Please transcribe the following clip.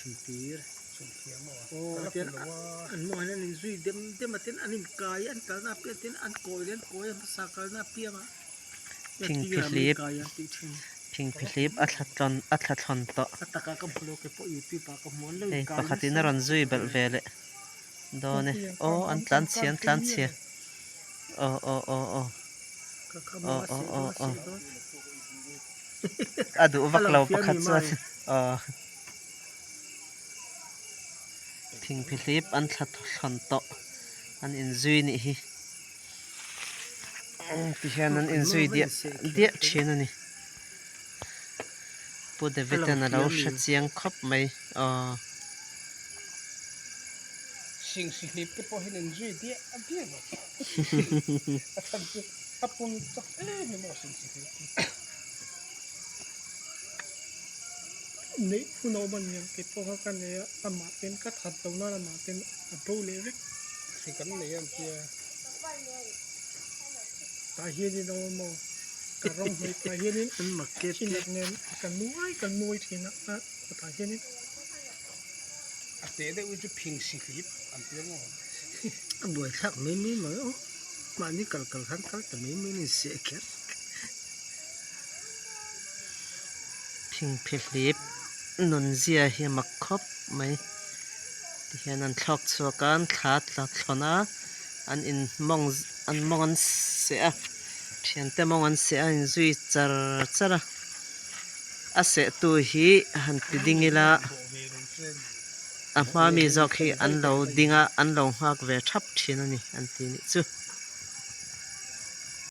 tir chung thia mo o tin an mo hanin in zui dem atin anin kai an kalna pi tin an koilen koy sa kalna pi ma Ping philip kai an ti thin Ping philip athlatlon to ataka ka blo ke po ip pa ka mon lo ei kai pakhatin ron zui bel vele done o an tlan chia o ka mo se do adu vaklo pakhat chuan Ping philip an thlathlon to an in zui ni hi ti hian an in zui dia thin ani pu de vetan alo hra chiang khop mai sing slip ke po hin enjoy dia abia ba asan tu apun tak ni mo sing slip nei puno ban yang ke po kan ne ama pen ka that to na ma pen apo le ve si kan ne yan tia ta hi ni no mo ka rong hoi ta hi ni an market chin ne kan nuai thina a ta hi ni ate de u ju ping slip an tia mo buổi thắc mấy mà mà ní cල් khăn cල් thì mấy ní sẽ kết Ping philip nun zia hi mak khop mai ti hian an thlok chuakan thlona an mong an se a thian te mong an se a in zui char a se tu hi han ti dingila a hma mi zawk hi an lo dinga an lo hak ve thap thin ani an ti ni chu